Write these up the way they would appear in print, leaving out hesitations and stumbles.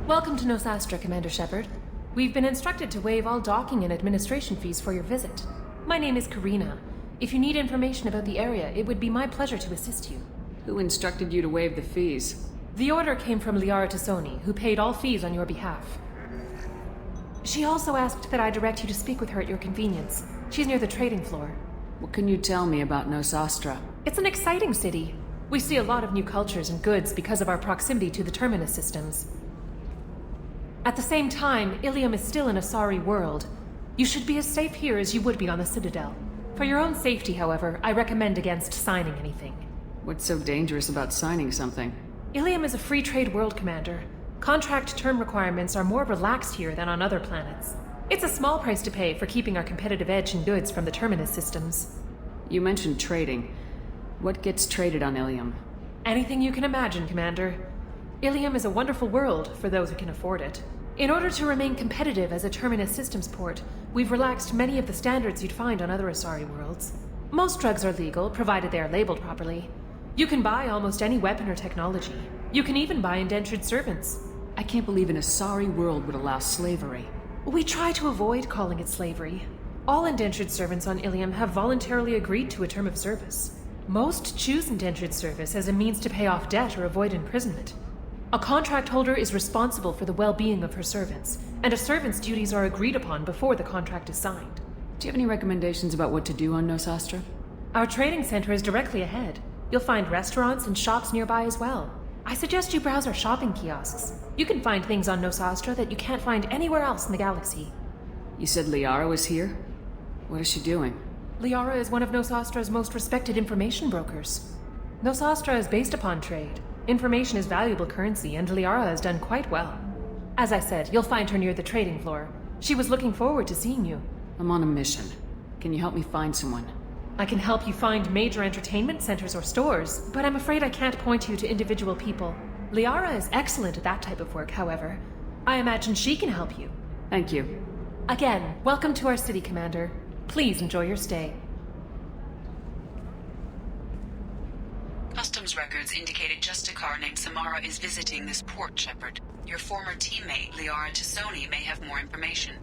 Welcome to Nosastra, Commander Shepard. We've been instructed to waive all docking and administration fees for your visit. My name is Karina. If you need information about the area, it would be my pleasure to assist you. Who instructed you to waive the fees? The order came from Liara Tassoni, who paid all fees on your behalf. She also asked that I direct you to speak with her at your convenience. She's near the trading floor. What can you tell me about Nosastra? It's an exciting city. We see a lot of new cultures and goods because of our proximity to the Terminus systems. At the same time, Ilium is still an Asari world. You should be as safe here as you would be on the Citadel. For your own safety, however, I recommend against signing anything. What's so dangerous about signing something? Ilium is a free trade world, Commander. Contract term requirements are more relaxed here than on other planets. It's a small price to pay for keeping our competitive edge in goods from the Terminus systems. You mentioned trading. What gets traded on Ilium? Anything you can imagine, Commander. Ilium is a wonderful world for those who can afford it. In order to remain competitive as a Terminus systems port, we've relaxed many of the standards you'd find on other Asari worlds. Most drugs are legal, provided they are labeled properly. You can buy almost any weapon or technology. You can even buy indentured servants. I can't believe an Asari world would allow slavery. We try to avoid calling it slavery. All indentured servants on Ilium have voluntarily agreed to a term of service. Most choose indentured service as a means to pay off debt or avoid imprisonment. A contract holder is responsible for the well-being of her servants, and a servant's duties are agreed upon before the contract is signed. Do you have any recommendations about what to do on Nosastra? Our trading center is directly ahead. You'll find restaurants and shops nearby as well. I suggest you browse our shopping kiosks. You can find things on Nosastra that you can't find anywhere else in the galaxy. You said Liara was here? What is she doing? Liara is one of Nosastra's most respected information brokers. Nosastra is based upon trade. Information is valuable currency, and Liara has done quite well. As I said, you'll find her near the trading floor. She was looking forward to seeing you. I'm on a mission. Can you help me find someone? I can help you find major entertainment centers or stores, but I'm afraid I can't point you to individual people. Liara is excellent at that type of work, however. I imagine she can help you. Thank you. Again, welcome to our city, Commander. Please enjoy your stay. Customs records indicated just a car named Samara is visiting this port, Shepard. Your former teammate, Liara Tassoni, may have more information.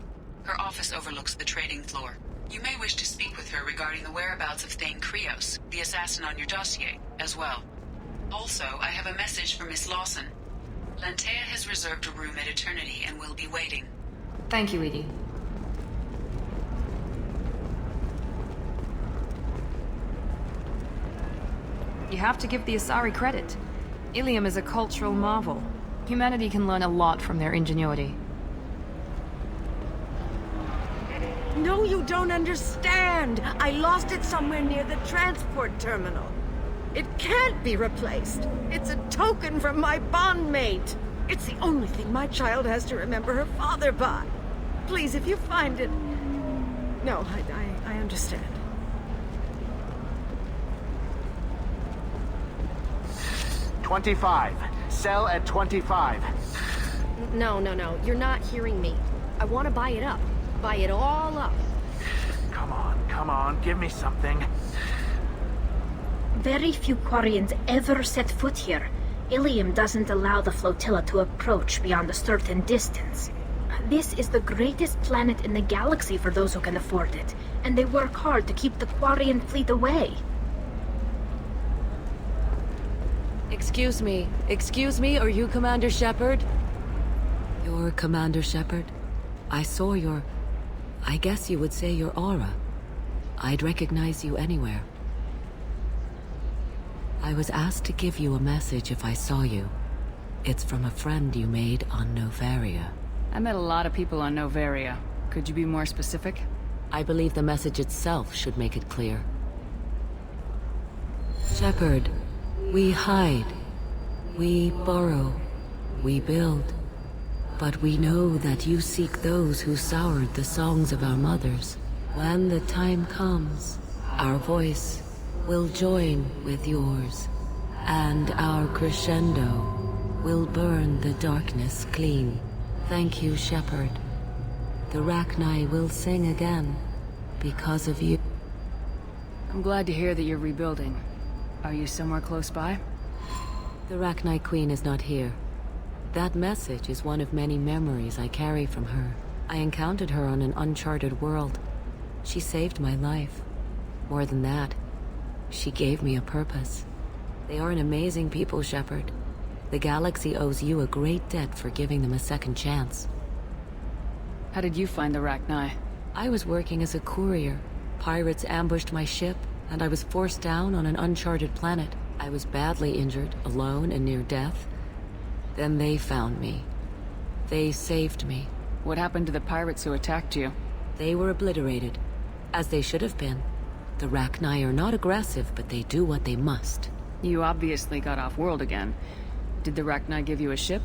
Her office overlooks the trading floor. You may wish to speak with her regarding the whereabouts of Thane Krios, the assassin on your dossier, as well. Also, I have a message for Miss Lawson. Lantea has reserved a room at Eternity and will be waiting. Thank you, Edie. You have to give the Asari credit. Ilium is a cultural marvel. Humanity can learn a lot from their ingenuity. No, you don't understand. I lost it somewhere near the transport terminal. It can't be replaced. It's a token from my bondmate. It's the only thing my child has to remember her father by. Please, if you find it... No, I understand. "25. Sell at 25. No. You're not hearing me. I want to buy it up. Buy it all up. Come on, give me something. Very few Quarians ever set foot here. Ilium doesn't allow the flotilla to approach beyond a certain distance. This is the greatest planet in the galaxy for those who can afford it, and they work hard to keep the Quarian fleet away. Excuse me, are you Commander Shepard? You're Commander Shepard? I saw your... I guess you would say your aura. I'd recognize you anywhere. I was asked to give you a message if I saw you. It's from a friend you made on Novaria. I met a lot of people on Novaria. Could you be more specific? I believe the message itself should make it clear. Shepard, we hide. We borrow. We build. But we know that you seek those who soured the songs of our mothers. When the time comes, our voice will join with yours, and our crescendo will burn the darkness clean. Thank you, Shepard. The Rachni will sing again because of you. I'm glad to hear that you're rebuilding. Are you somewhere close by? The Rachni Queen is not here. That message is one of many memories I carry from her. I encountered her on an uncharted world. She saved my life. More than that, she gave me a purpose. They are an amazing people, Shepard. The galaxy owes you a great debt for giving them a second chance. How did you find the Rachni? I was working as a courier. Pirates ambushed my ship, and I was forced down on an uncharted planet. I was badly injured, alone and near death. Then they found me. They saved me. What happened to the pirates who attacked you? They were obliterated, as they should have been. The Rachni are not aggressive, but they do what they must. You obviously got off-world again. Did the Rachni give you a ship?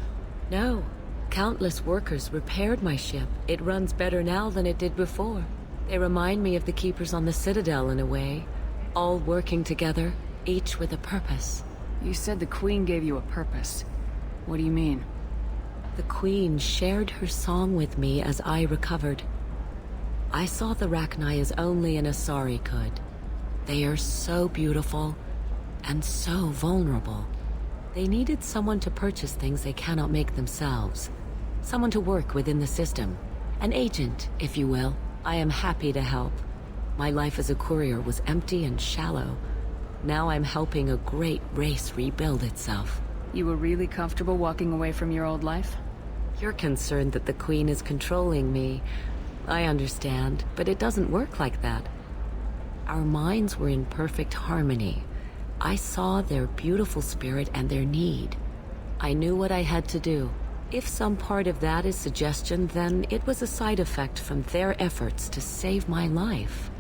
No. Countless workers repaired my ship. It runs better now than it did before. They remind me of the Keepers on the Citadel in a way. All working together, each with a purpose. You said the Queen gave you a purpose. What do you mean? The Queen shared her song with me as I recovered. I saw the Rachni as only an Asari could. They are so beautiful, and so vulnerable. They needed someone to purchase things they cannot make themselves. Someone to work within the system. An agent, if you will. I am happy to help. My life as a courier was empty and shallow. Now I'm helping a great race rebuild itself. You were really comfortable walking away from your old life? You're concerned that the Queen is controlling me. I understand, but it doesn't work like that. Our minds were in perfect harmony. I saw their beautiful spirit and their need. I knew what I had to do. If some part of that is suggestion, then it was a side effect from their efforts to save my life.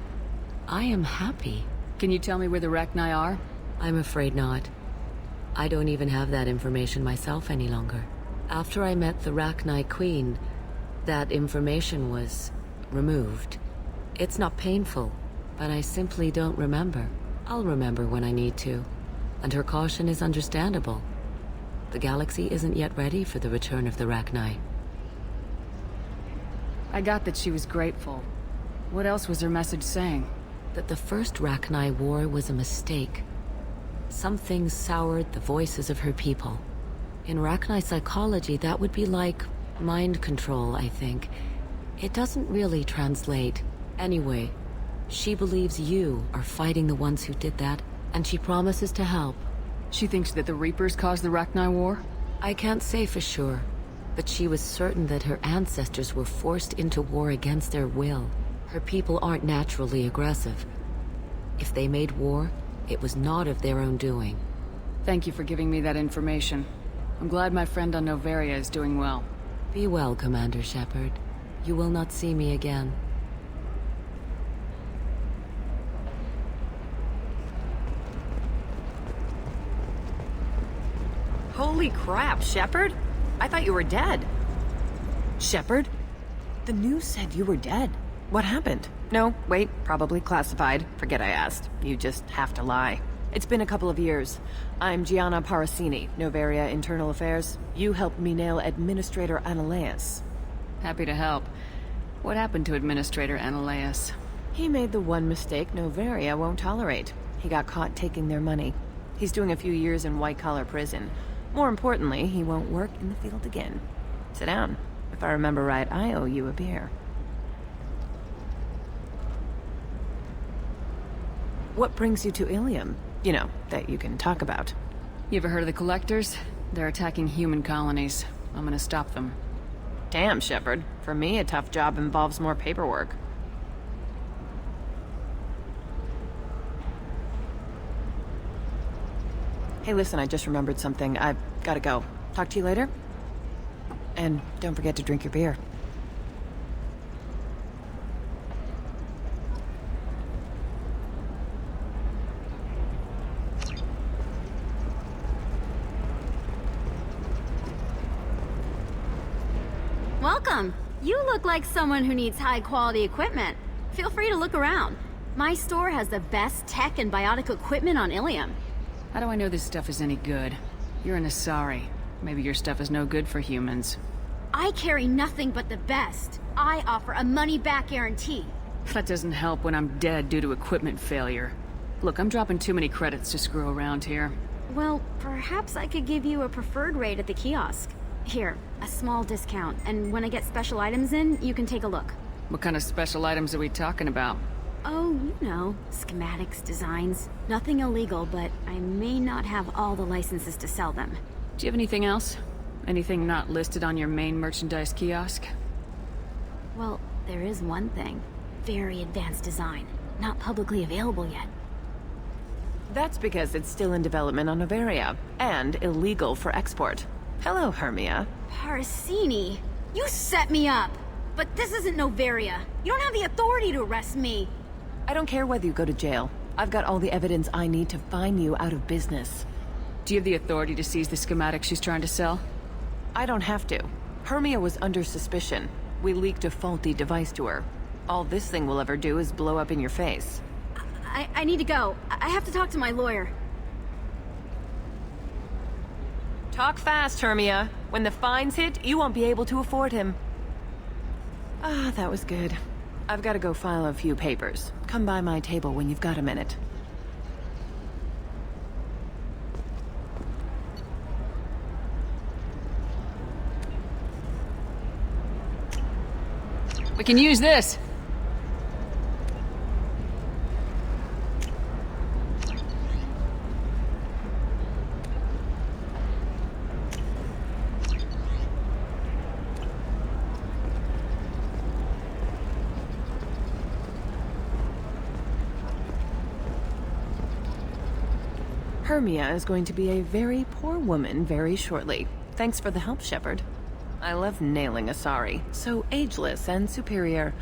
I am happy. Can you tell me where the Rachni are? I'm afraid not. I don't even have that information myself any longer. After I met the Rachni Queen, that information was removed. It's not painful, but I simply don't remember. I'll remember when I need to, and her caution is understandable. The galaxy isn't yet ready for the return of the Rachni. I got that she was grateful. What else was her message saying? That the first Rachni war was a mistake. Something soured the voices of her people. In Rachni psychology, that would be like mind control, I think. It doesn't really translate. Anyway, she believes you are fighting the ones who did that, and she promises to help. She thinks that the Reapers caused the Rachni war? I can't say for sure, but she was certain that her ancestors were forced into war against their will. Her people aren't naturally aggressive. If they made war, it was not of their own doing. Thank you for giving me that information. I'm glad my friend on Noveria is doing well. Be well, Commander Shepard. You will not see me again. Holy crap, Shepard? I thought you were dead. Shepard? The news said you were dead. What happened? No, wait, probably classified. Forget I asked. You just have to lie. It's been a couple of years. I'm Gianna Parasini, Noveria Internal Affairs. You helped me nail Administrator Ilios. Happy to help. What happened to Administrator Ilios? He made the one mistake Noveria won't tolerate. He got caught taking their money. He's doing a few years in white-collar prison. More importantly, he won't work in the field again. Sit down. If I remember right, I owe you a beer. What brings you to Ilium? You know, that you can talk about. You ever heard of the Collectors? They're attacking human colonies. I'm gonna stop them. Damn, Shepard. For me, a tough job involves more paperwork. Hey, listen, I just remembered something. I've gotta go. Talk to you later? And don't forget to drink your beer. Welcome. You look like someone who needs high-quality equipment. Feel free to look around. My store has the best tech and biotic equipment on Ilium. How do I know this stuff is any good? You're an Asari. Maybe your stuff is no good for humans. I carry nothing but the best. I offer a money-back guarantee. That doesn't help when I'm dead due to equipment failure. Look, I'm dropping too many credits to screw around here. Well, perhaps I could give you a preferred rate at the kiosk. Here, a small discount, and when I get special items in, you can take a look. What kind of special items are we talking about? Oh, you know, schematics, designs. Nothing illegal, but I may not have all the licenses to sell them. Do you have anything else? Anything not listed on your main merchandise kiosk? Well, there is one thing. Very advanced design. Not publicly available yet. That's because it's still in development on Noveria, and illegal for export. Hello, Hermia. Parsini, you set me up! But this isn't Noveria. You don't have the authority to arrest me. I don't care whether you go to jail. I've got all the evidence I need to find you out of business. Do you have the authority to seize the schematics she's trying to sell? I don't have to. Hermia was under suspicion. We leaked a faulty device to her. All this thing will ever do is blow up in your face. I need to go. I have to talk to my lawyer. Talk fast, Hermia. When the fines hit, you won't be able to afford him. Ah, that was good. I've got to go file a few papers. Come by my table when you've got a minute. We can use this! Hermia is going to be a very poor woman very shortly. Thanks for the help, Shepard. I love nailing Asari. So ageless and superior.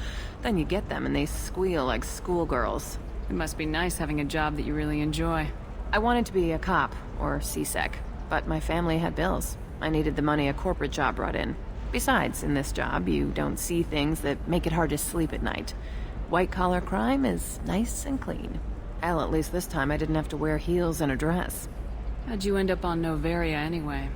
Then you get them and they squeal like schoolgirls. It must be nice having a job that you really enjoy. I wanted to be a cop, or CSEC, but my family had bills. I needed the money a corporate job brought in. Besides, in this job, you don't see things that make it hard to sleep at night. White-collar crime is nice and clean. Hell, at least this time I didn't have to wear heels and a dress. How'd you end up on Noveria anyway?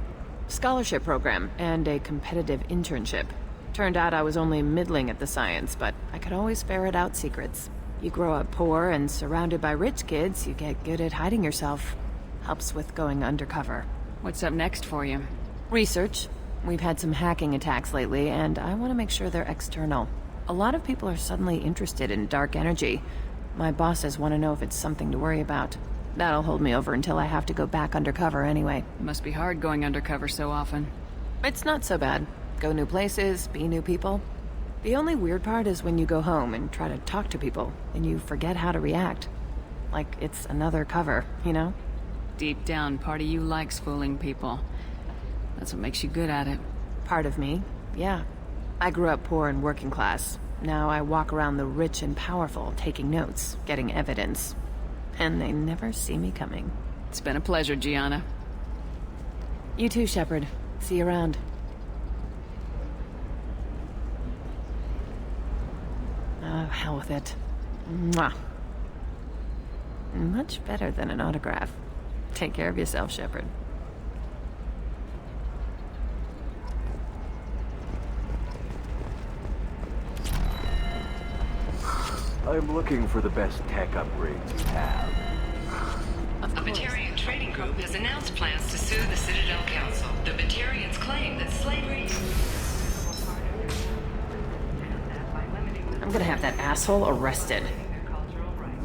Scholarship program and a competitive internship. Turned out I was only middling at the science, but I could always ferret out secrets. You grow up poor and surrounded by rich kids, you get good at hiding yourself. Helps with going undercover. What's up next for you? Research. We've had some hacking attacks lately, and I want to make sure they're external. A lot of people are suddenly interested in dark energy. My bosses want to know if it's something to worry about. That'll hold me over until I have to go back undercover anyway. It must be hard going undercover so often. It's not so bad. Go new places, be new people. The only weird part is when you go home and try to talk to people, and you forget how to react. Like it's another cover, you know? Deep down, part of you likes fooling people. That's what makes you good at it. Part of me, yeah. I grew up poor and working class. Now I walk around the rich and powerful, taking notes, getting evidence. And they never see me coming. It's been a pleasure, Gianna. You too, Shepard. See you around. Oh, hell with it. Mwah. Much better than an autograph. Take care of yourself, Shepard. I'm looking for the best tech upgrades you have. A Batarian trading group has announced plans to sue the Citadel Council. The Batarians claim that slavery... I'm gonna have that asshole arrested.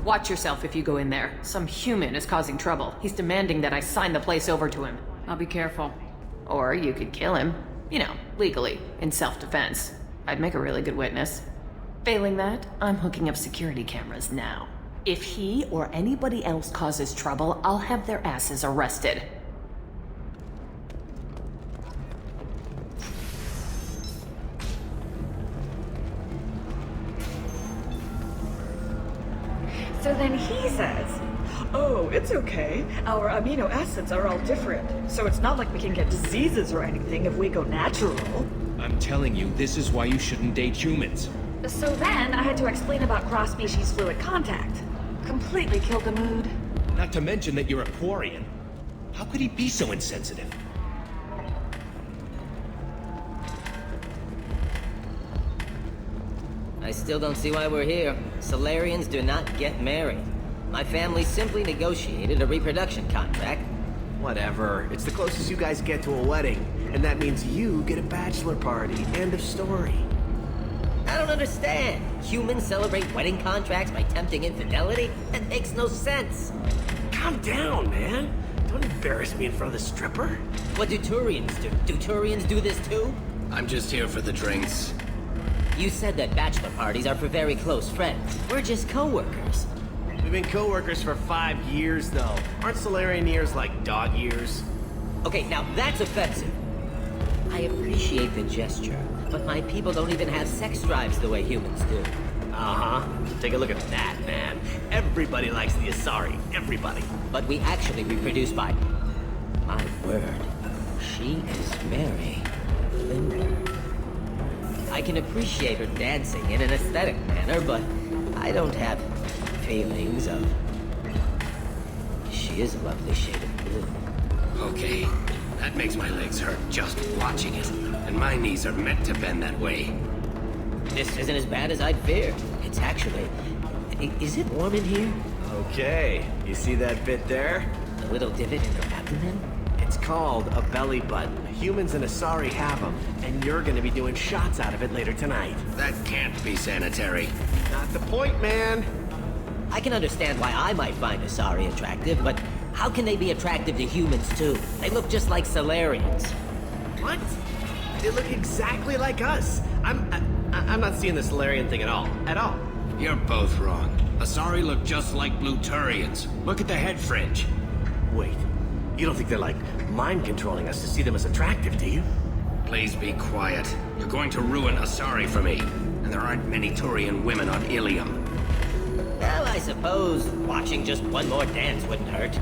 Watch yourself if you go in there. Some human is causing trouble. He's demanding that I sign the place over to him. I'll be careful. Or you could kill him. You know, legally, in self-defense. I'd make a really good witness. Failing that, I'm hooking up security cameras now. If he or anybody else causes trouble, I'll have their asses arrested. So then he says, oh, it's okay. Our amino acids are all different, so it's not like we can get diseases or anything if we go natural. I'm telling you, this is why you shouldn't date humans. So then I had to explain about cross-species fluid contact. Completely killed the mood. Not to mention that you're a Quarian. How could he be so insensitive? I still don't see why we're here. Solarians do not get married. My family simply negotiated a reproduction contract. Whatever. It's the closest you guys get to a wedding. And that means you get a bachelor party. End of story. I don't understand. Humans celebrate wedding contracts by tempting infidelity? That makes no sense. Calm down, man. Don't embarrass me in front of the stripper. What do Turians do? Do Turians do this too? I'm just here for the drinks. You said that bachelor parties are for very close friends. We're just co-workers. We've been co-workers for 5 years, though. Aren't Solarian years like dog years? Okay, now that's offensive. I appreciate the gesture, but my people don't even have sex drives the way humans do. Uh-huh. Take a look at that, man. Everybody likes the Asari. Everybody. But we actually reproduce by... My word. She is very limber. I can appreciate her dancing in an aesthetic manner, but I don't have feelings of... She is a lovely shade of blue. Okay, that makes my legs hurt just watching it. And my knees are meant to bend that way. This isn't as bad as I'd feared. It's actually... Is it warm in here? Okay. You see that bit there? A little divot in her abdomen? It's called a belly button. Humans and Asari have them, and you're gonna be doing shots out of it later tonight. That can't be sanitary. Not the point, man. I can understand why I might find Asari attractive, but how can they be attractive to humans too? They look just like Solarians. What? They look exactly like us. I'm not seeing the Solarian thing at all. At all. You're both wrong. Asari look just like Blue Turians. Look at the head fringe. Wait. You don't think they're like mind-controlling us to see them as attractive, do you? Please be quiet. You're going to ruin Asari for me. And there aren't many Turian women on Ilium. Well, I suppose watching just one more dance wouldn't hurt.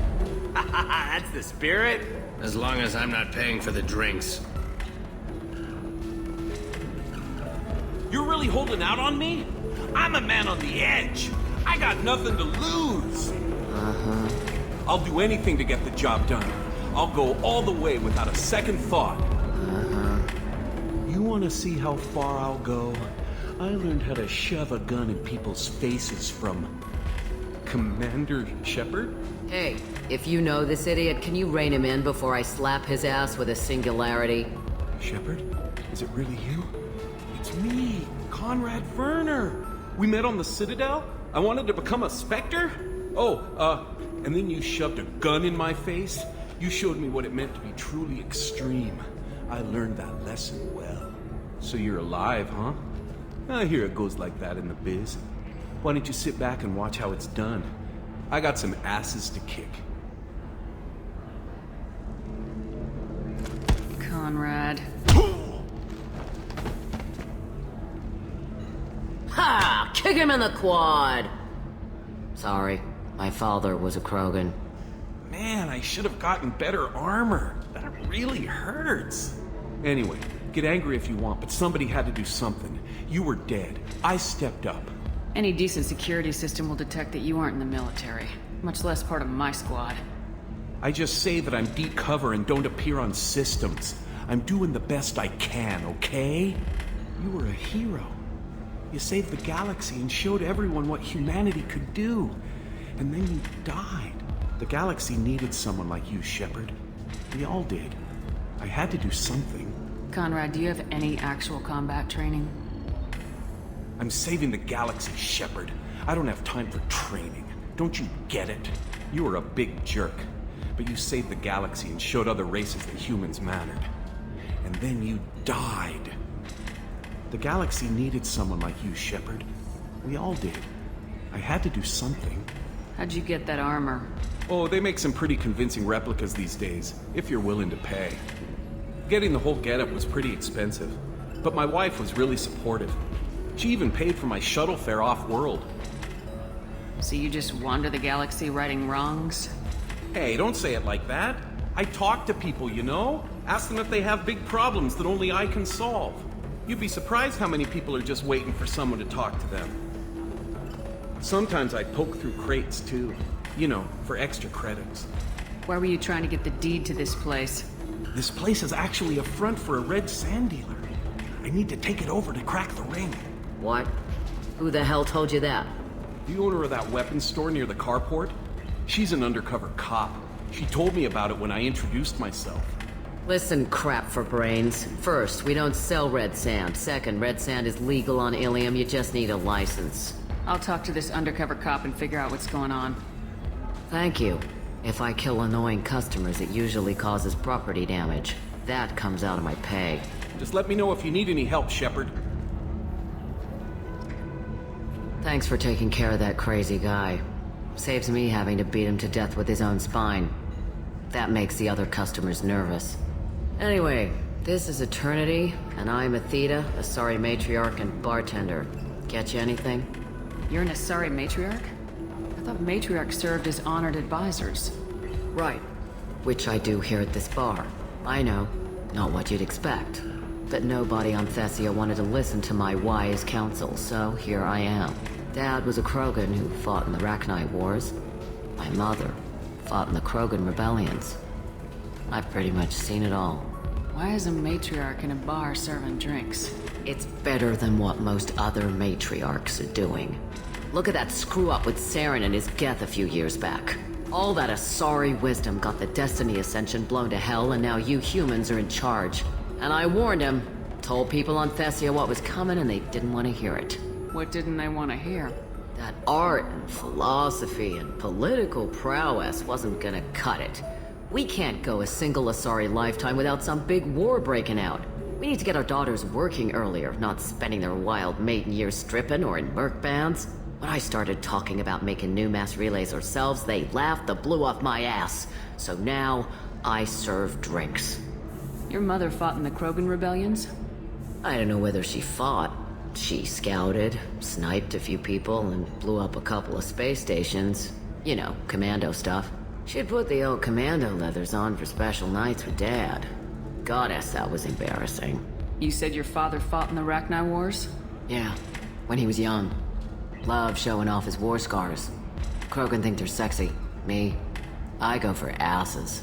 That's the spirit. As long as I'm not paying for the drinks. You're really holding out on me? I'm a man on the edge. I got nothing to lose. Uh-huh. I'll do anything to get the job done. I'll go all the way without a second thought. Uh-huh. You want to see how far I'll go? I learned how to shove a gun in people's faces from... Commander Shepard? Hey, if you know this idiot, can you rein him in before I slap his ass with a singularity? Shepard? Is it really you? It's me, Conrad Werner. We met on the Citadel? I wanted to become a Spectre? And then you shoved a gun in my face? You showed me what it meant to be truly extreme. I learned that lesson well. So you're alive, huh? I hear it goes like that in the biz. Why don't you sit back and watch how it's done? I got some asses to kick. Conrad. Ha! Kick him in the quad! Sorry, my father was a Krogan. Man, I should have gotten better armor. That really hurts. Anyway, get angry if you want, but somebody had to do something. You were dead. I stepped up. Any decent security system will detect that you aren't in the military, much less part of my squad. I just say that I'm deep cover and don't appear on systems. I'm doing the best I can, okay? You were a hero. You saved the galaxy and showed everyone what humanity could do. And then you died. The galaxy needed someone like you, Shepard. We all did. I had to do something. Conrad, do you have any actual combat training? I'm saving the galaxy, Shepard. I don't have time for training. Don't you get it? You were a big jerk. But you saved the galaxy and showed other races that humans mattered. And then you died. The galaxy needed someone like you, Shepard. We all did. I had to do something. How'd you get that armor? Oh, they make some pretty convincing replicas these days, if you're willing to pay. Getting the whole getup was pretty expensive, but my wife was really supportive. She even paid for my shuttle fare off-world. So you just wander the galaxy righting wrongs? Hey, don't say it like that. I talk to people, you know? Ask them if they have big problems that only I can solve. You'd be surprised how many people are just waiting for someone to talk to them. Sometimes I poke through crates, too. You know, for extra credits. Why were you trying to get the deed to this place? This place is actually a front for a red sand dealer. I need to take it over to crack the ring. What? Who the hell told you that? The owner of that weapons store near the carport? She's an undercover cop. She told me about it when I introduced myself. Listen, crap for brains. First, we don't sell red sand. Second, red sand is legal on Ilium, you just need a license. I'll talk to this undercover cop and figure out what's going on. Thank you. If I kill annoying customers, it usually causes property damage. That comes out of my pay. Just let me know if you need any help, Shepard. Thanks for taking care of that crazy guy. Saves me having to beat him to death with his own spine. That makes the other customers nervous. Anyway, this is Eternity, and I'm Athena, Asari matriarch and bartender. Get you anything? You're an Asari matriarch? I thought matriarchs served as honored advisors. Right. Which I do here at this bar. I know. Not what you'd expect. But nobody on Thessia wanted to listen to my wise counsel, so here I am. Dad was a Krogan who fought in the Rachni Wars. My mother fought in the Krogan rebellions. I've pretty much seen it all. Why is a matriarch in a bar serving drinks? It's better than what most other matriarchs are doing. Look at that screw-up with Saren and his Geth a few years back. All that Asari wisdom got the Destiny Ascension blown to hell, and now you humans are in charge. And I warned him, told people on Thessia what was coming, and they didn't want to hear it. What didn't they want to hear? That art and philosophy and political prowess wasn't gonna cut it. We can't go a single Asari lifetime without some big war breaking out. We need to get our daughters working earlier, not spending their wild maiden years stripping or in merc bands. When I started talking about making new mass relays ourselves, they laughed the blue off my ass. So now, I serve drinks. Your mother fought in the Krogan rebellions? I don't know whether she fought. She scouted, sniped a few people, and blew up a couple of space stations. You know, commando stuff. She'd put the old commando leathers on for special nights with Dad. Goddess, that was embarrassing. You said your father fought in the Rachni Wars? Yeah, when he was young. Loved showing off his war scars. Krogan think they're sexy. Me, I go for asses.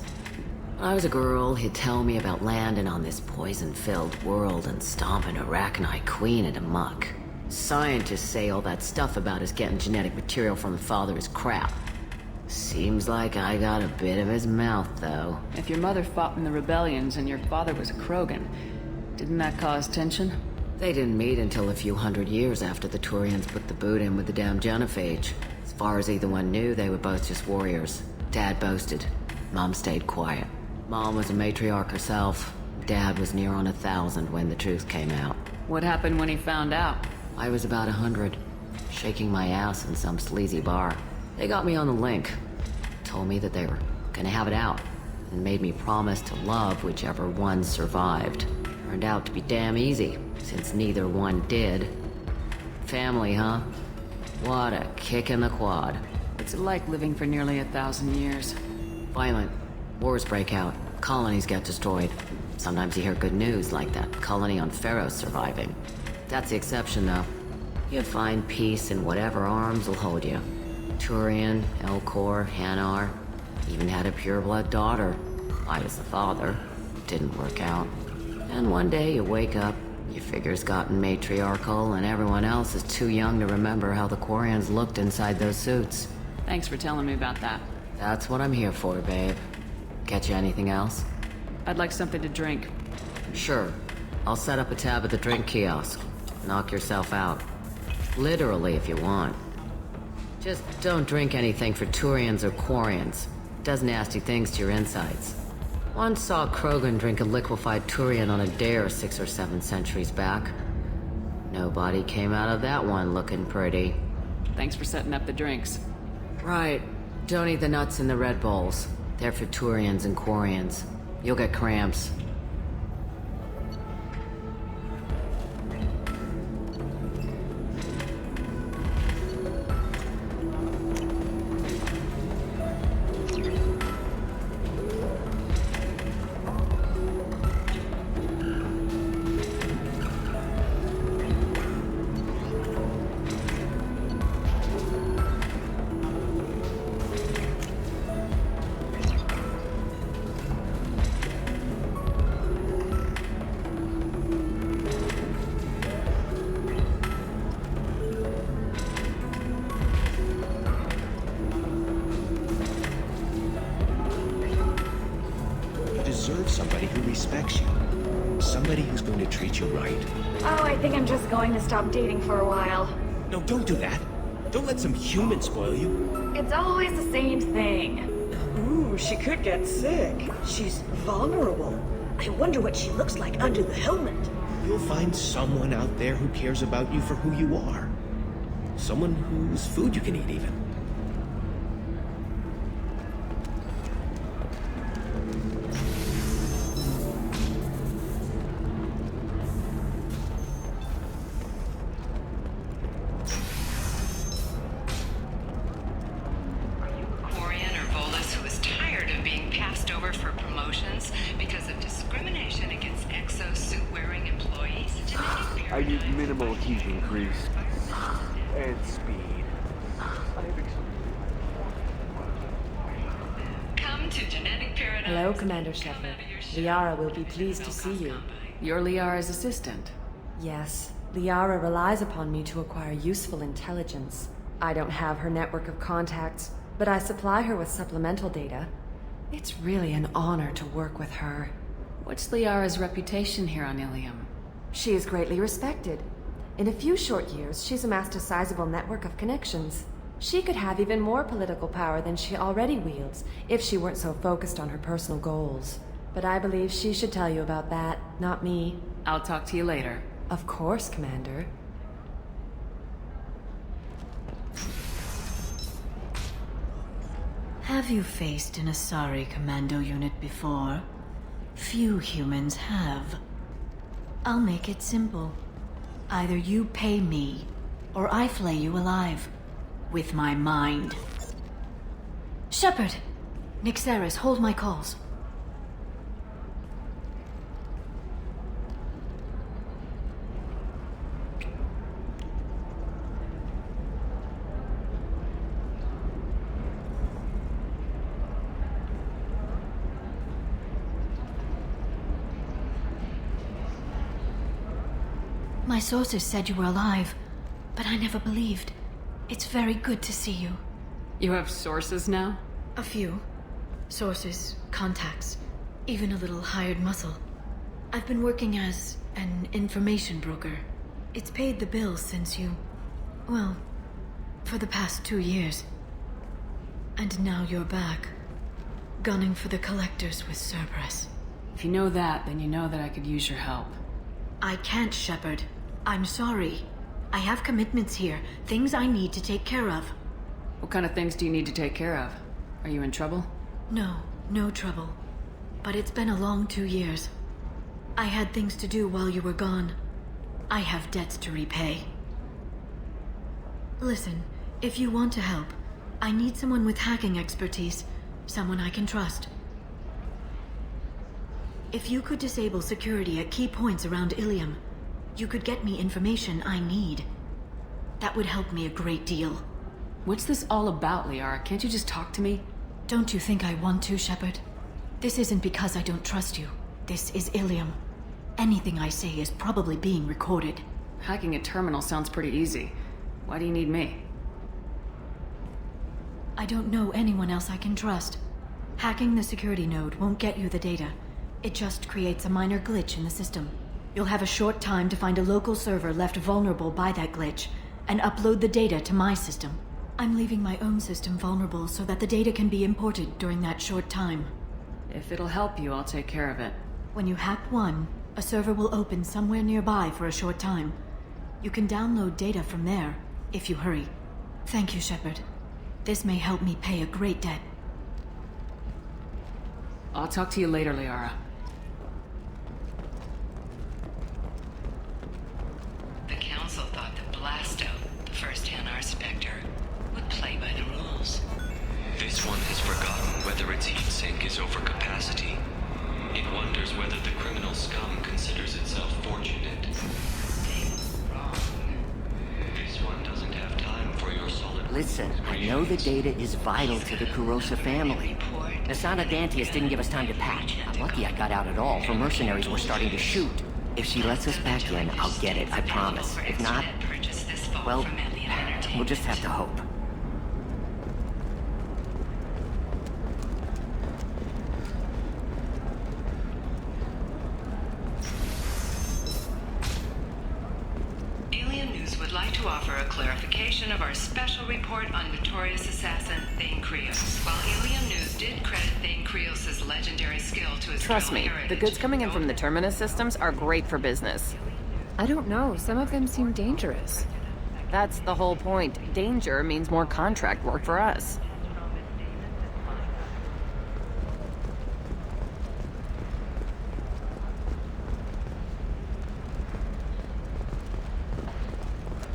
When I was a girl, he'd tell me about landing on this poison-filled world and stomping a Rachni queen into muck. Scientists say all that stuff about us getting genetic material from the father is crap. Seems like I got a bit of his mouth, though. If your mother fought in the rebellions and your father was a Krogan, didn't that cause tension? They didn't meet until a few hundred years after the Turians put the boot in with the damn genophage. As far as either one knew, they were both just warriors. Dad boasted. Mom stayed quiet. Mom was a matriarch herself. Dad was near on 1,000 when the truth came out. What happened when he found out? I was about 100, shaking my ass in some sleazy bar. They got me on the link. Told me that they were gonna have it out, and made me promise to love whichever one survived. Turned out to be damn easy, since neither one did. Family, huh? What a kick in the quad. What's it like living for nearly 1,000 years? Violent. Wars break out. Colonies get destroyed. Sometimes you hear good news, like that colony on Pharaoh surviving. That's the exception, though. You find peace in whatever arms will hold you. Turian, Elcor, Hanar. Even had a pureblood daughter. I was the father. Didn't work out. And one day you wake up, your figure's gotten matriarchal, and everyone else is too young to remember how the Quarians looked inside those suits. Thanks for telling me about that. That's what I'm here for, babe. Get you anything else? I'd like something to drink. Sure. I'll set up a tab at the drink kiosk. Knock yourself out. Literally, if you want. Just don't drink anything for Turians or Quarians. Does nasty things to your insides. Once saw Krogan drink a liquefied Turian on a dare 6 or 7 centuries back. Nobody came out of that one looking pretty. Thanks for setting up the drinks. Right. Don't eat the nuts in the Red Bowls. They're for Turians and Quarians. You'll get cramps. somebody who respects you. Somebody who's going to treat you right. Oh, I think I'm just going to stop dating for a while. No, don't do that. Don't let some human spoil you. It's always the same thing. Ooh, she could get sick. She's vulnerable. I wonder what she looks like under the helmet. You'll find someone out there who cares about you for who you are. Someone whose food you can eat, even. I need minimal heating grease. And speed. Come to Genetic Paradise. Hello, Commander Shepard. Liara will be pleased to see you. You're Liara's assistant. Yes, Liara relies upon me to acquire useful intelligence. I don't have her network of contacts, but I supply her with supplemental data. It's really an honor to work with her. What's Liara's reputation here on Ilium? She is greatly respected. In a few short years, she's amassed a sizable network of connections. She could have even more political power than she already wields if she weren't so focused on her personal goals. But I believe she should tell you about that, not me. I'll talk to you later. Of course, Commander. Have you faced an Asari commando unit before? Few humans have. I'll make it simple. Either you pay me, or I flay you alive. With my mind. Shepard! Nixeris, hold my calls. My sources said you were alive, but I never believed. It's very good to see you. You have sources now? A few. Sources, contacts, even a little hired muscle. I've been working as an information broker. It's paid the bills since you... well, for the past 2 years. And now you're back, gunning for the Collectors with Cerberus. If you know that, then you know that I could use your help. I can't, Shepard. I'm sorry. I have commitments here, things I need to take care of. What kind of things do you need to take care of? Are you in trouble? No, no trouble. But it's been a long 2 years. I had things to do while you were gone. I have debts to repay. Listen, if you want to help, I need someone with hacking expertise. Someone I can trust. If you could disable security at key points around Ilium, you could get me information I need. That would help me a great deal. What's this all about, Liara? Can't you just talk to me? Don't you think I want to, Shepard? This isn't because I don't trust you. This is Ilium. Anything I say is probably being recorded. Hacking a terminal sounds pretty easy. Why do you need me? I don't know anyone else I can trust. Hacking the security node won't get you the data. It just creates a minor glitch in the system. You'll have a short time to find a local server left vulnerable by that glitch, and upload the data to my system. I'm leaving my own system vulnerable so that the data can be imported during that short time. If it'll help you, I'll take care of it. When you hack one, a server will open somewhere nearby for a short time. You can download data from there, if you hurry. Thank you, Shepard. This may help me pay a great debt. I'll talk to you later, Liara. The Council thought that Blasto, the first NR Spectre, would play by the rules. This one has forgotten whether its heat sink is over capacity. It wonders whether the criminal scum considers itself fortunate. This one doesn't have time for your solid... Listen, I know the data is vital to the Kurosa family. Nasana Dantius didn't give us time to pack. I'm lucky I got out at all, for mercenaries were starting to shoot. If she lets us back in, I'll get it, I promise. If not, well, we'll just have to hope. to offer a clarification of our special report on notorious assassin Thane Krios. While Ilium News did credit Thane Krios' legendary skill to his Trust me, the goods coming in from the Terminus systems are great for business. I don't know, some of them seem dangerous. That's the whole point. Danger means more contract work for us.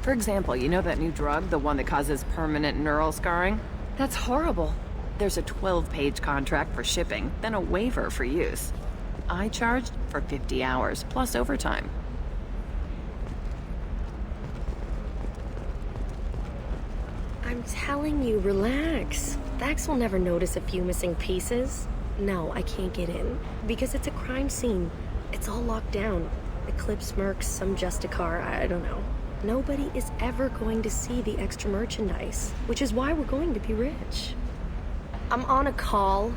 For example, you know that new drug, the one that causes permanent neural scarring? That's horrible. There's a 12-page contract for shipping, then a waiver for use. I charged for 50 hours, plus overtime. I'm telling you, relax. Vax will never notice a few missing pieces. No, I can't get in. Because it's a crime scene. It's all locked down. Eclipse mercs, some Justicar, I don't know. Nobody is ever going to see the extra merchandise, which is why we're going to be rich. I'm on a call.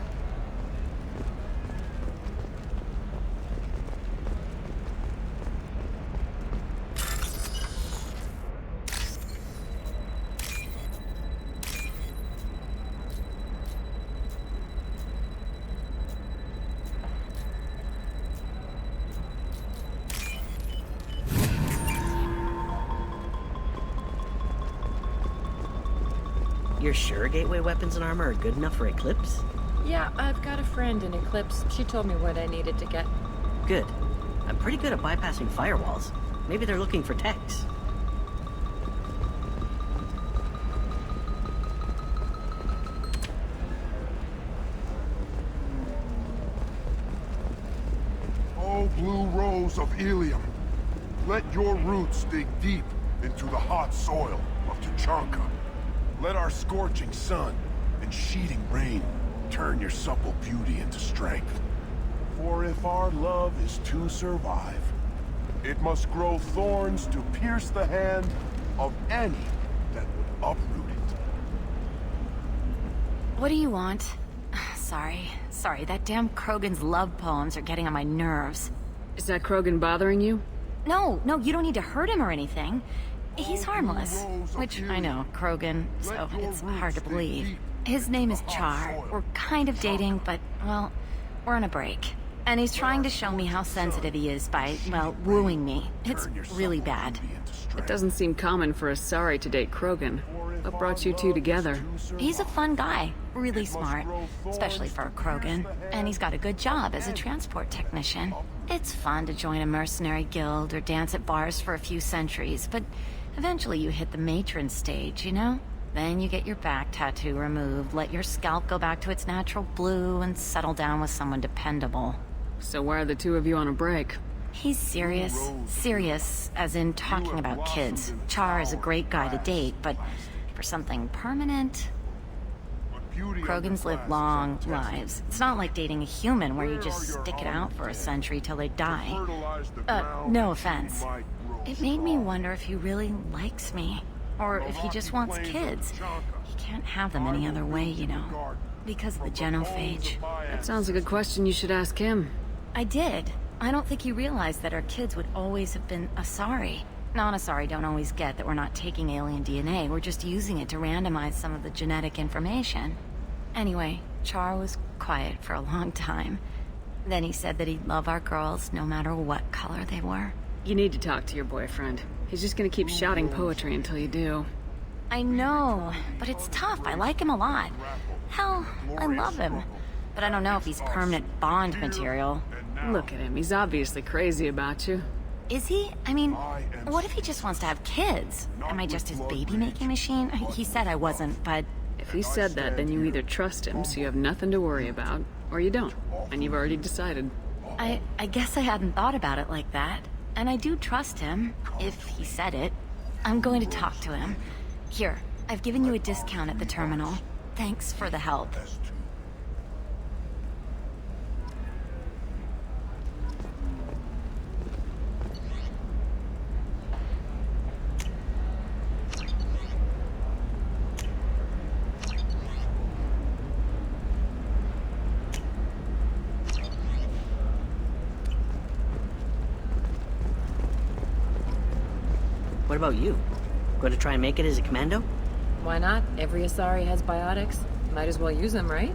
You're sure gateway weapons and armor are good enough for Eclipse? Yeah, I've got a friend in Eclipse. She told me what I needed to get. Good. I'm pretty good at bypassing firewalls. Maybe they're looking for techs. Oh, blue rose of Ilium, let your roots dig deep into the hot soil of Tuchanka. Let our scorching sun and sheeting rain turn your supple beauty into strength. For if our love is to survive, it must grow thorns to pierce the hand of any that would uproot it. What do you want? Sorry, that damn Krogan's love poems are getting on my nerves. Is that Krogan bothering you? No, you don't need to hurt him or anything. He's harmless. Which, I know, Krogan, so it's hard to believe. His name is Char. We're kind of dating, but, well, we're on a break. And he's trying to show me how sensitive he is by, well, wooing me. It's really bad. It doesn't seem common for Asari to date Krogan. What brought you two together? He's a fun guy. Really smart. Especially for a Krogan. And he's got a good job as a transport technician. It's fun to join a mercenary guild or dance at bars for a few centuries, but eventually you hit the matron stage, you know? Then you get your back tattoo removed, let your scalp go back to its natural blue, and settle down with someone dependable. So why are the two of you on a break? He's serious. Serious, as in talking about kids. Char is a great guy to date, but for something permanent... Krogans live long lives. It's not like dating a human where you just stick it out for a century till they die. No offense. It made me wonder if he really likes me. Or if he just wants kids. He can't have them any other way, you know. Because of the genophage. That sounds like a question you should ask him. I did. I don't think he realized that our kids would always have been Asari. Non-Asari don't always get that we're not taking alien DNA, we're just using it to randomize some of the genetic information. Anyway, Char was quiet for a long time. Then he said that he'd love our girls no matter what color they were. You need to talk to your boyfriend. He's just gonna keep shouting poetry until you do. I know, but it's tough. I like him a lot. Hell, I love him. But I don't know if he's permanent Bond material. Look at him, he's obviously crazy about you. Is he? I mean, what if he just wants to have kids? Am I just his baby-making machine? He said I wasn't, but... If he said that, then you either trust him so you have nothing to worry about, or you don't, and you've already decided. I guess I hadn't thought about it like that. And I do trust him, if he said it. I'm going to talk to him. Here, I've given you a discount at the terminal. Thanks for the help. What about you? Going to try and make it as a commando? Why not? Every Asari has biotics. Might as well use them, right?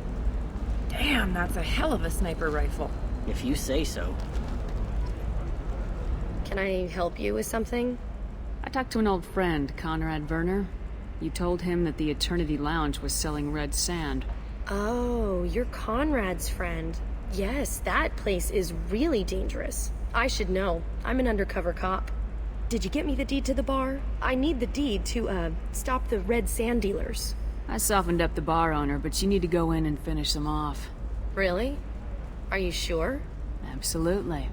Damn, that's a hell of a sniper rifle. If you say so. Can I help you with something? I talked to an old friend, Conrad Werner. You told him that the Eternity Lounge was selling red sand. Oh, you're Conrad's friend. Yes, that place is really dangerous. I should know. I'm an undercover cop. Did you get me the deed to the bar? I need the deed to, stop the red sand dealers. I softened up the bar owner, but you need to go in and finish them off. Really? Are you sure? Absolutely.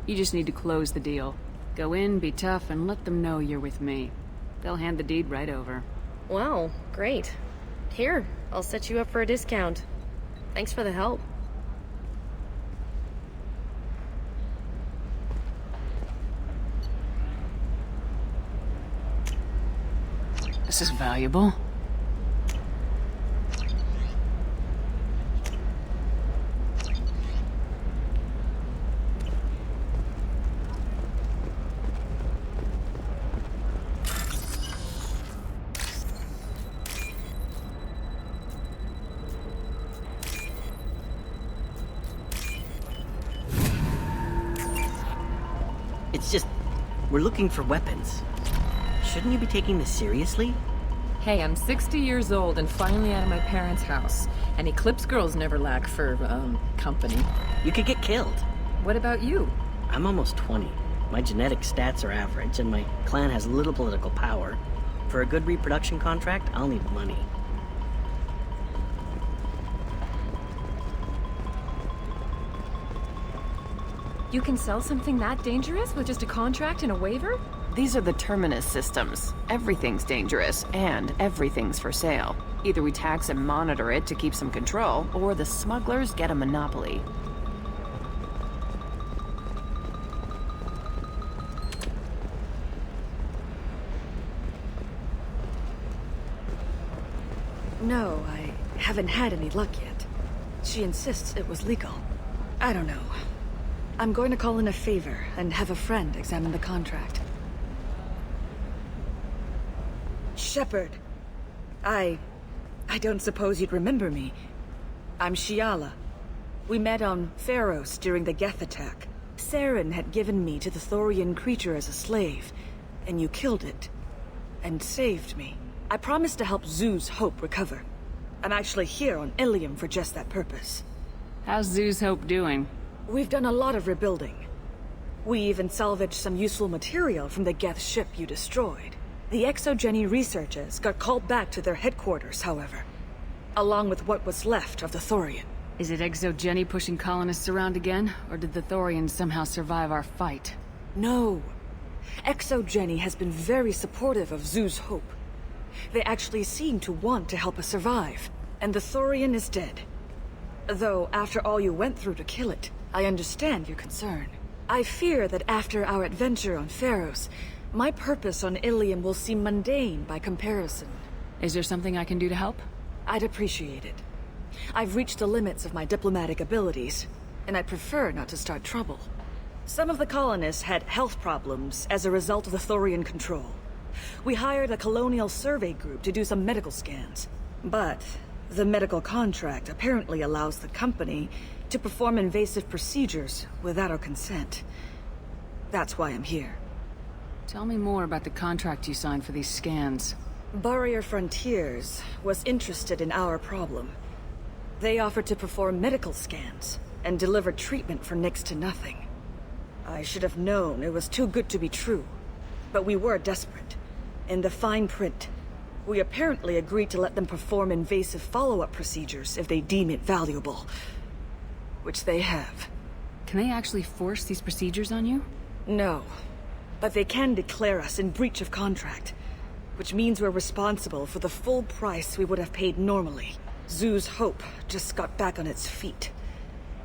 You just need to close the deal. Go in, be tough, and let them know you're with me. They'll hand the deed right over. Wow, great. Here, I'll set you up for a discount. Thanks for the help. This is valuable. It's just, we're looking for weapons. Shouldn't you be taking this seriously? Hey, I'm 60 years old and finally out of my parents' house. And Eclipse girls never lack for, company. You could get killed. What about you? I'm almost 20. My genetic stats are average, and my clan has little political power. For a good reproduction contract, I'll need money. You can sell something that dangerous with just a contract and a waiver? These are the Terminus systems. Everything's dangerous, and everything's for sale. Either we tax and monitor it to keep some control, or the smugglers get a monopoly. No, I haven't had any luck yet. She insists it was legal. I don't know. I'm going to call in a favor and have a friend examine the contract. Shepard. I don't suppose you'd remember me. I'm Shiala. We met on Pharos during the Geth attack. Saren had given me to the Thorian creature as a slave, and you killed it. And saved me. I promised to help Zeus Hope recover. I'm actually here on Ilium for just that purpose. How's Zeus Hope doing? We've done a lot of rebuilding. We even salvaged some useful material from the Geth ship you destroyed. The Exogeny researchers got called back to their headquarters, however, along with what was left of the Thorian. Is it Exogeny pushing colonists around again, or did the Thorians somehow survive our fight? No. Exogeny has been very supportive of Zeus Hope. They actually seem to want to help us survive, and the Thorian is dead. Though, after all you went through to kill it, I understand your concern. I fear that after our adventure on Pharos, my purpose on Ilium will seem mundane by comparison. Is there something I can do to help? I'd appreciate it. I've reached the limits of my diplomatic abilities, and I'd prefer not to start trouble. Some of the colonists had health problems as a result of the Thorian control. We hired a colonial survey group to do some medical scans. But the medical contract apparently allows the company to perform invasive procedures without our consent. That's why I'm here. Tell me more about the contract you signed for these scans. Barrier Frontiers was interested in our problem. They offered to perform medical scans and deliver treatment for next to nothing. I should have known it was too good to be true, but we were desperate. In the fine print, we apparently agreed to let them perform invasive follow-up procedures if they deem it valuable. Which they have. Can they actually force these procedures on you? No. But they can declare us in breach of contract, which means we're responsible for the full price we would have paid normally. Zeus Hope just got back on its feet.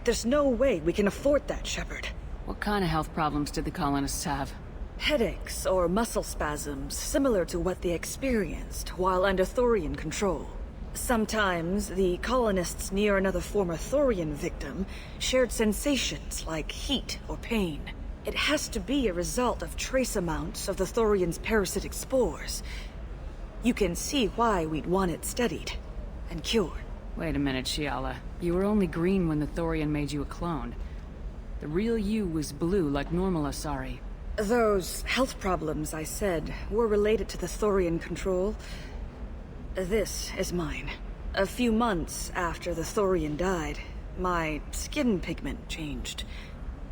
There's no way we can afford that, Shepard. What kind of health problems did the colonists have? Headaches or muscle spasms, similar to what they experienced while under Thorian control. Sometimes, the colonists near another former Thorian victim shared sensations like heat or pain. It has to be a result of trace amounts of the Thorian's parasitic spores. You can see why we'd want it studied and cured. Wait a minute, Shiala. You were only green when the Thorian made you a clone. The real you was blue like normal Asari. Those health problems I said were related to the Thorian control. This is mine. A few months after the Thorian died, my skin pigment changed.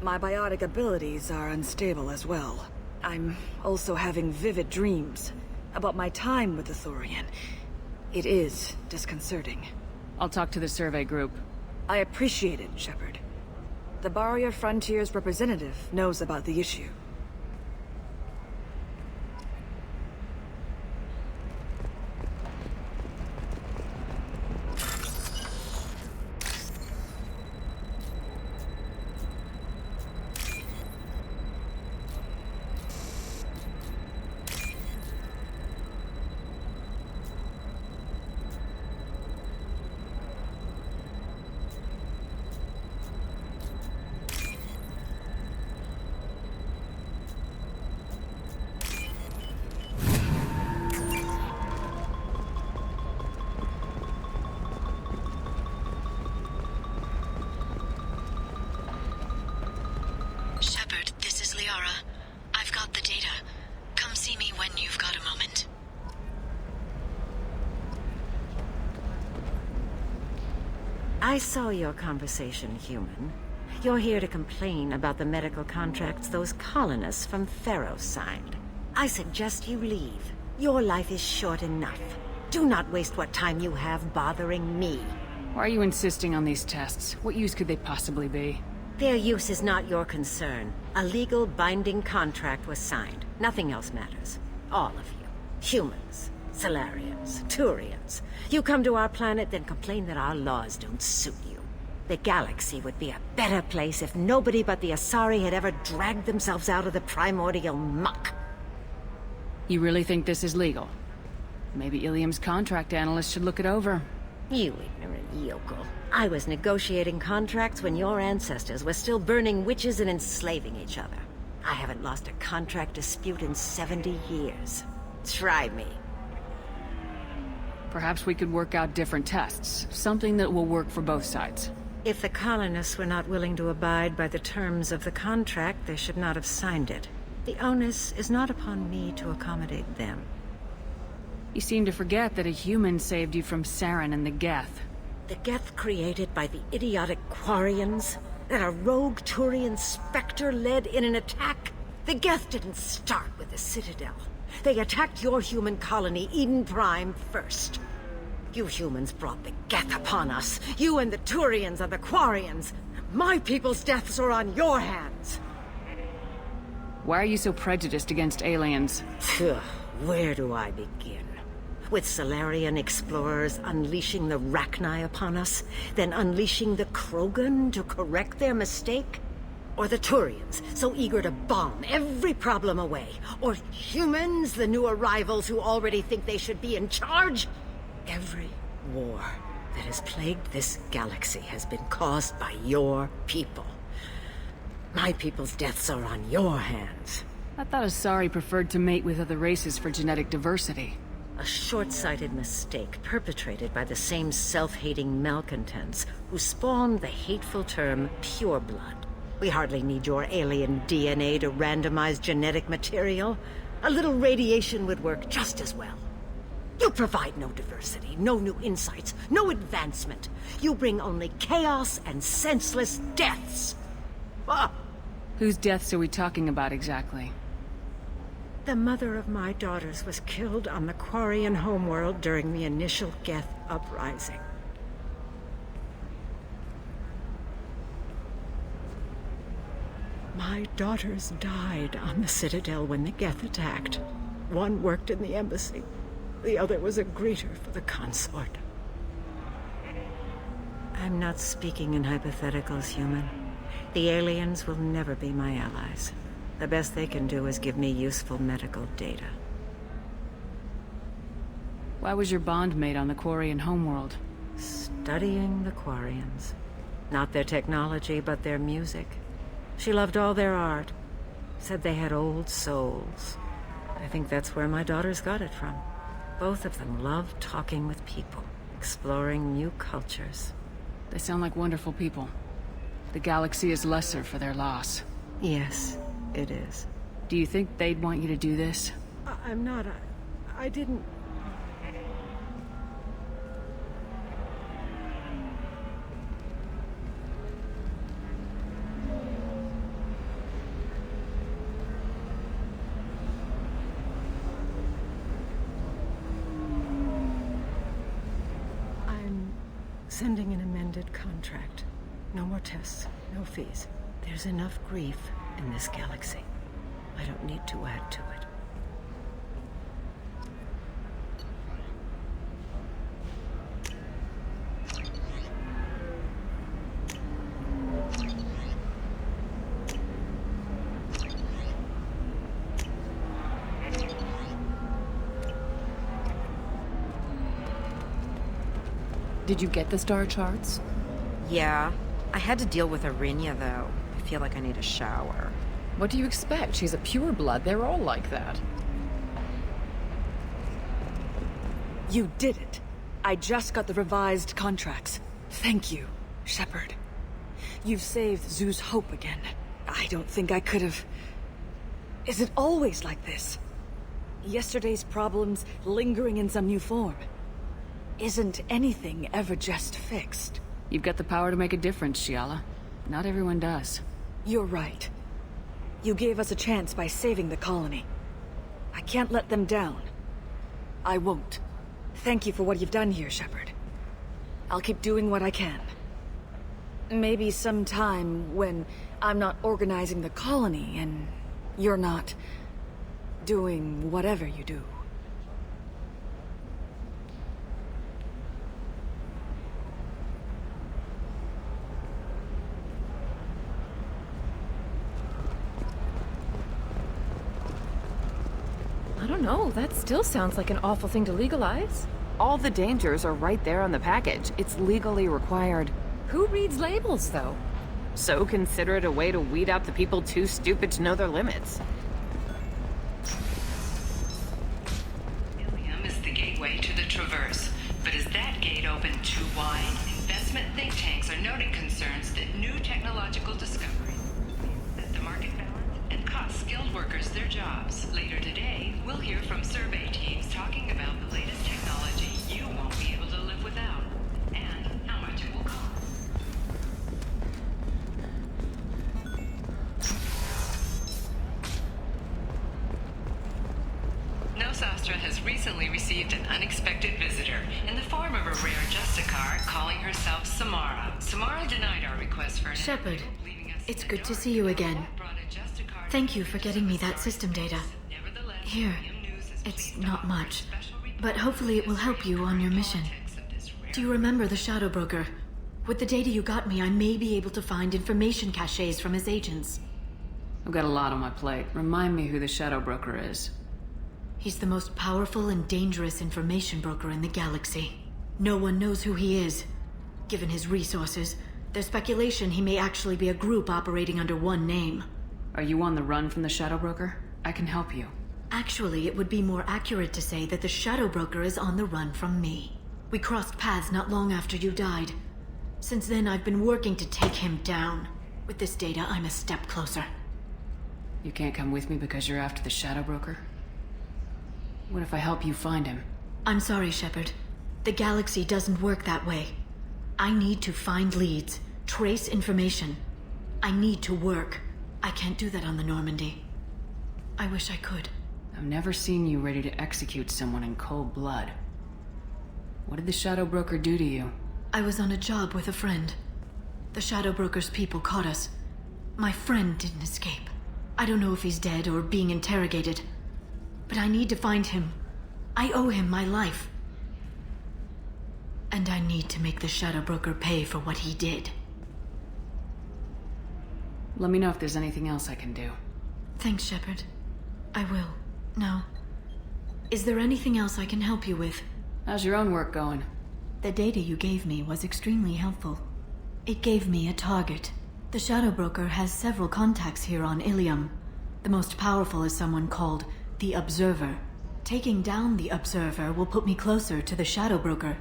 My biotic abilities are unstable as well. I'm also having vivid dreams about my time with the Thorian. It is disconcerting. I'll talk to the survey group. I appreciate it, Shepard. The Barrier Frontiers representative knows about the issue. I saw your conversation, human. You're here to complain about the medical contracts those colonists from Theros signed. I suggest you leave. Your life is short enough. Do not waste what time you have bothering me. Why are you insisting on these tests? What use could they possibly be? Their use is not your concern. A legal binding contract was signed. Nothing else matters. All of you. Humans. Solarians, Turians. You come to our planet, then complain that our laws don't suit you. The galaxy would be a better place if nobody but the Asari had ever dragged themselves out of the primordial muck. You really think this is legal? Maybe Ilium's contract analyst should look it over. You ignorant yokel. I was negotiating contracts when your ancestors were still burning witches and enslaving each other. I haven't lost a contract dispute in 70 years. Try me. Perhaps we could work out different tests. Something that will work for both sides. If the colonists were not willing to abide by the terms of the contract, they should not have signed it. The onus is not upon me to accommodate them. You seem to forget that a human saved you from Saren and the Geth. The Geth created by the idiotic Quarians? That a rogue Turian Spectre led in an attack? The Geth didn't start with the Citadel. They attacked your human colony, Eden Prime, first. You humans brought the Geth upon us. You and the Turians and the Quarians. My people's deaths are on your hands. Why are you so prejudiced against aliens? Where do I begin? With Solarian explorers unleashing the Rachni upon us, then unleashing the Krogan to correct their mistake? Or the Turians, so eager to bomb every problem away? Or humans, the new arrivals who already think they should be in charge? Every war that has plagued this galaxy has been caused by your people. My people's deaths are on your hands. I thought Asari preferred to mate with other races for genetic diversity. A short-sighted mistake perpetrated by the same self-hating malcontents who spawned the hateful term pureblood. We hardly need your alien DNA to randomize genetic material. A little radiation would work just as well. You provide no diversity, no new insights, no advancement. You bring only chaos and senseless deaths. Ah! Whose deaths are we talking about exactly? The mother of my daughters was killed on the Quarian homeworld during the initial Geth uprising. My daughters died on the Citadel when the Geth attacked. One worked in the embassy. The other was a greeter for the consort. I'm not speaking in hypotheticals, human. The aliens will never be my allies. The best they can do is give me useful medical data. Why was your bond made on the Quarian homeworld? Studying the Quarians. Not their technology, but their music. She loved all their art. Said they had old souls. I think that's where my daughters got it from. Both of them love talking with people, exploring new cultures. They sound like wonderful people. The galaxy is lesser for their loss. Yes, it is. Do you think they'd want you to do this? I'm not. I didn't. I'm sending an amended contract. No more tests, no fees. There's enough grief in this galaxy. I don't need to add to it. Did you get the star charts? Yeah. I had to deal with Arinya, though. I feel like I need a shower. What do you expect? She's a pureblood. They're all like that. You did it. I just got the revised contracts. Thank you, Shepard. You've saved Zoo's hope again. I don't think I could have... Is it always like this? Yesterday's problems lingering in some new form. Isn't anything ever just fixed? You've got the power to make a difference, Shiala. Not everyone does. You're right. You gave us a chance by saving the colony. I can't let them down. I won't. Thank you for what you've done here, Shepard. I'll keep doing what I can. Maybe sometime when I'm not organizing the colony and you're not doing whatever you do. I don't know, that still sounds like an awful thing to legalize. All the dangers are right there on the package. It's legally required. Who reads labels, though? So consider it a way to weed out the people too stupid to know their limits. Ilium is the gateway to the Traverse, but is that gate open too wide? Investment think tanks are noting concerns that new technological discoveries set the market balance and cost skilled workers their jobs. Later today, we'll hear from survey teams talking about the latest technology you won't be able to live without, and how much it will cost. Nosastra has recently received an unexpected visitor in the form of a rare Justicar calling herself Samara. Samara denied our request for an Shepard, it's good to see you again. Thank you for getting me that system data. Here, it's not much, but hopefully it will help you on your mission. Do you remember the Shadow Broker? With the data you got me, I may be able to find information caches from his agents. I've got a lot on my plate. Remind me who the Shadow Broker is. He's the most powerful and dangerous information broker in the galaxy. No one knows who he is. Given his resources, there's speculation he may actually be a group operating under one name. Are you on the run from the Shadow Broker? I can help you. Actually, it would be more accurate to say that the Shadow Broker is on the run from me. We crossed paths not long after you died. Since then, I've been working to take him down. With this data, I'm a step closer. You can't come with me because you're after the Shadow Broker? What if I help you find him? I'm sorry, Shepard. The galaxy doesn't work that way. I need to find leads, trace information. I need to work. I can't do that on the Normandy. I wish I could. I've never seen you ready to execute someone in cold blood. What did the Shadow Broker do to you? I was on a job with a friend. The Shadow Broker's people caught us. My friend didn't escape. I don't know if he's dead or being interrogated. But I need to find him. I owe him my life. And I need to make the Shadow Broker pay for what he did. Let me know if there's anything else I can do. Thanks, Shepard. I will. Now, is there anything else I can help you with? How's your own work going? The data you gave me was extremely helpful. It gave me a target. The Shadow Broker has several contacts here on Ilium. The most powerful is someone called the Observer. Taking down the Observer will put me closer to the Shadow Broker.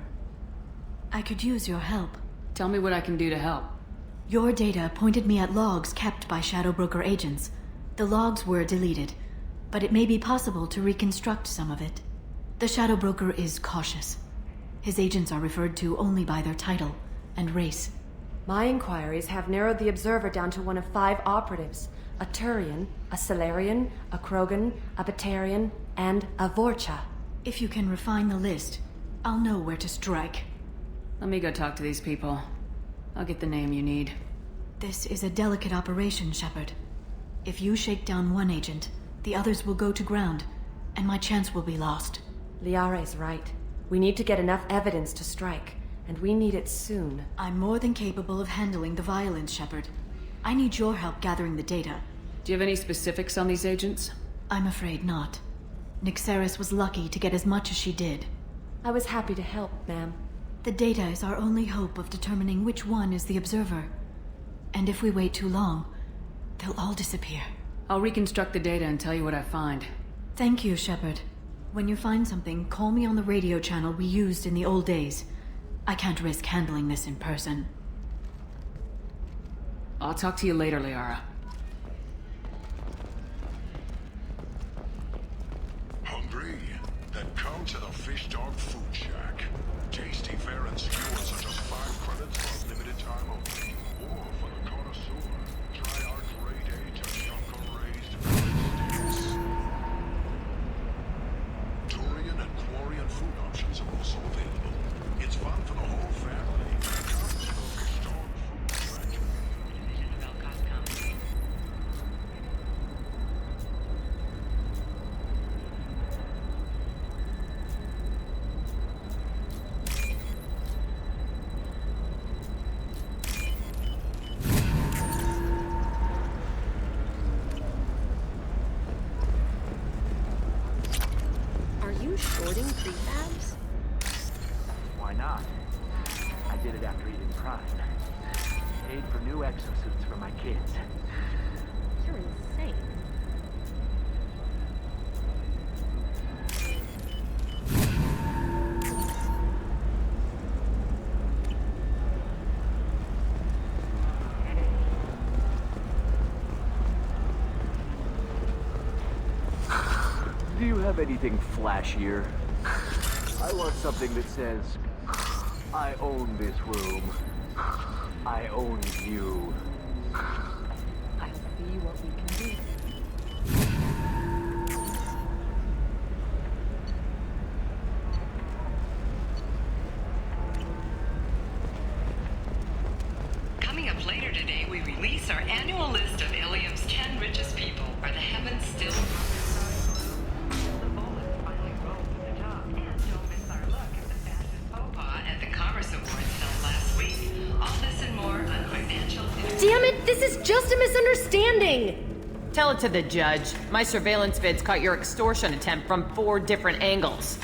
I could use your help. Tell me what I can do to help. Your data pointed me at logs kept by Shadow Broker agents. The logs were deleted, but it may be possible to reconstruct some of it. The Shadow Broker is cautious. His agents are referred to only by their title and race. My inquiries have narrowed the Observer down to one of 5 operatives. A Turian, a Salarian, a Krogan, a Batarian, and a Vorcha. If you can refine the list, I'll know where to strike. Let me go talk to these people. I'll get the name you need. This is a delicate operation, Shepard. If you shake down one agent, the others will go to ground, and my chance will be lost. Liara is right. We need to get enough evidence to strike, and we need it soon. I'm more than capable of handling the violence, Shepard. I need your help gathering the data. Do you have any specifics on these agents? I'm afraid not. Nyxeris was lucky to get as much as she did. I was happy to help, ma'am. The data is our only hope of determining which one is the Observer. And if we wait too long, they'll all disappear. I'll reconstruct the data and tell you what I find. Thank you, Shepard. When you find something, call me on the radio channel we used in the old days. I can't risk handling this in person. I'll talk to you later, Liara. Hungry? Then come to the Fish Dog Food Shack. Tasty fare and skewers are just 5 credits for a limited time only. Or for the connoisseur, try our grade A Tuchanka-raised steaks. Turian and Quarian food options are also available. It's fun for the whole family. Come to the Fish Dog Food Shack. Are you shorting prefabs? Why not? I did it after eating Prime. Paid for new exosuits for my kids. You're insane. Do you have anything flashier? I want something that says, I own this room. I own you. I see what we can do. Coming up later today, we release our annual list of Ilium's 10 richest people. Are the heavens still the bullets finally rolled to the top? And don't miss our look at the fastest Popa at the Commerce Awards held last week. All this and more on Financial News. Damn it, this is just a misunderstanding! Tell it to the judge. My surveillance vids caught your extortion attempt from 4 different angles.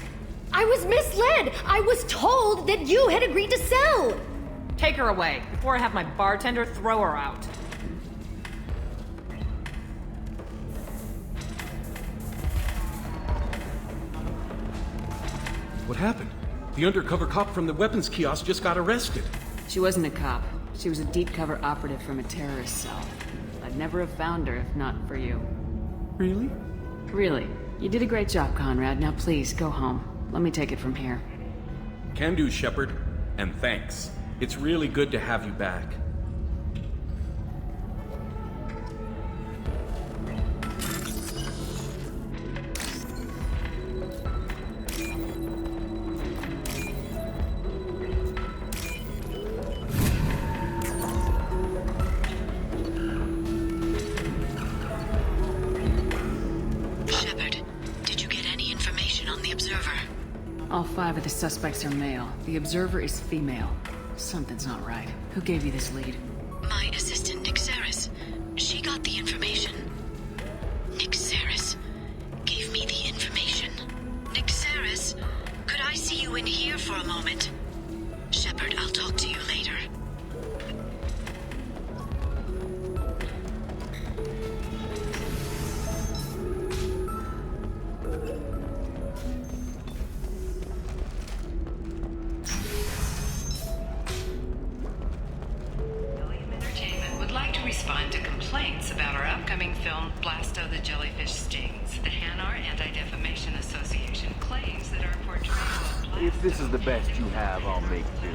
I was misled! I was told that you had agreed to sell! Take her away, before I have my bartender throw her out. What happened? The undercover cop from the weapons kiosk just got arrested. She wasn't a cop. She was a deep cover operative from a terrorist cell. I'd never have found her if not for you. Really? Really. You did a great job, Conrad. Now please, go home. Let me take it from here. Can do, Shepard. And thanks. It's really good to have you back. Shepard, did you get any information on the Observer? All 5 of the suspects are male. The Observer is female. Something's not right. Who gave you this lead? My assistant, Nyxeris. She got the information. Nyxeris gave me the information. Nyxeris, could I see you in here for a moment? Shepard, I'll talk to you later. respond to complaints about our upcoming film, Blasto the Jellyfish Stings. The Hanar Anti-Defamation Association claims that our portrayal of Blasto... If this is the best you have, I'll make do.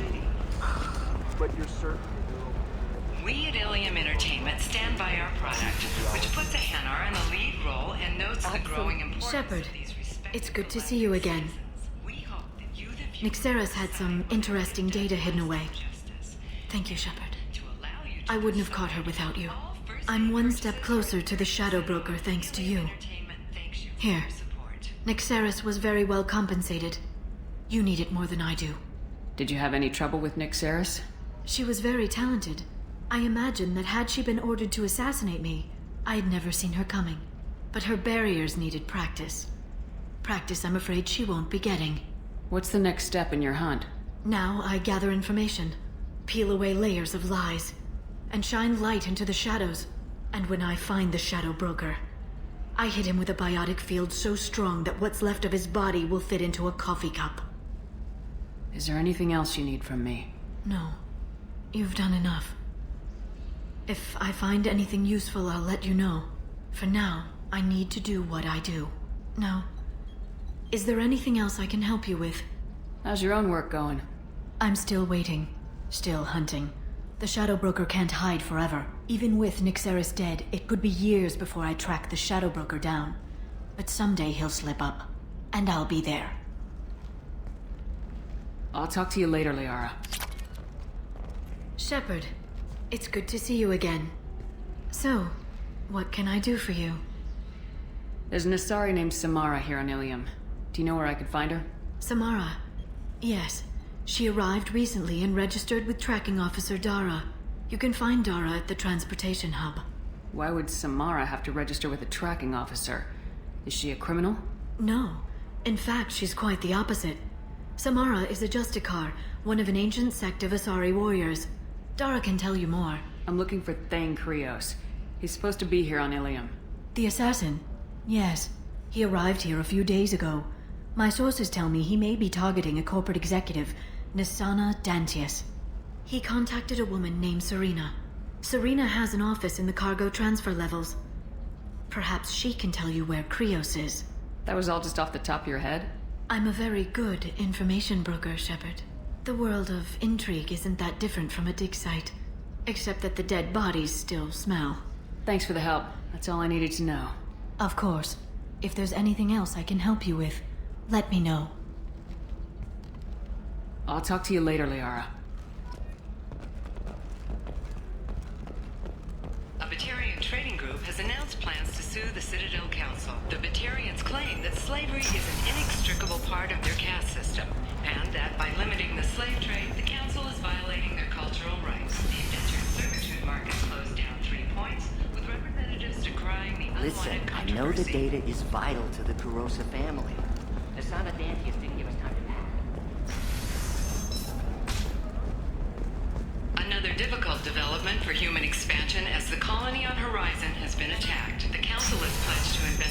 But you're certain? We at Ilium Entertainment stand by our product, which puts a Hanar in the lead role and notes the growing importance Shepard, of these it's good to see you again. Nixeris had some interesting data hidden away. Thank you, Shepard. I wouldn't have caught her without you. I'm one step closer to the Shadow Broker thanks to you. Here. Nixeris was very well compensated. You need it more than I do. Did you have any trouble with Nixeris? She was very talented. I imagine that had she been ordered to assassinate me, I'd never seen her coming. But her barriers needed practice. Practice I'm afraid she won't be getting. What's the next step in your hunt? Now I gather information, peel away layers of lies, and shine light into the shadows. And when I find the Shadow Broker, I hit him with a biotic field so strong that what's left of his body will fit into a coffee cup. Is there anything else you need from me? No. You've done enough. If I find anything useful, I'll let you know. For now, I need to do what I do. Now, is there anything else I can help you with? How's your own work going? I'm still waiting. Still hunting. The Shadow Broker can't hide forever. Even with Nixeris dead, it could be years before I track the Shadow Broker down. But someday he'll slip up. And I'll be there. I'll talk to you later, Liara. Shepard, it's good to see you again. So, what can I do for you? There's an Asari named Samara here on Ilium. Do you know where I could find her? Samara? Yes. She arrived recently and registered with Tracking Officer Dara. You can find Dara at the transportation hub. Why would Samara have to register with a tracking officer? Is she a criminal? No. In fact, she's quite the opposite. Samara is a Justicar, one of an ancient sect of Asari warriors. Dara can tell you more. I'm looking for Thane Krios. He's supposed to be here on Ilium. The assassin? Yes. He arrived here a few days ago. My sources tell me he may be targeting a corporate executive, Nisana Dantius. He contacted a woman named Serena. Serena has an office in the cargo transfer levels. Perhaps she can tell you where Krios is. That was all just off the top of your head? I'm a very good information broker, Shepard. The world of intrigue isn't that different from a dig site. Except that the dead bodies still smell. Thanks for the help. That's all I needed to know. Of course. If there's anything else I can help you with, let me know. I'll talk to you later, Liara. A Batarian trading group has announced plans to sue the Citadel Council. The Batarians claim that slavery is an inextricable part of their caste system, and that by limiting the slave trade, the Council is violating their cultural rights. The indentured servitude market closed down 3 points, with representatives decrying the Listen, unwanted I know the controversy. data is vital to the Kurosa family. Asana Dantius didn't give us time to pack. Another difficult development for human expansion as the colony on Horizon has been attacked. The Council has pledged to invest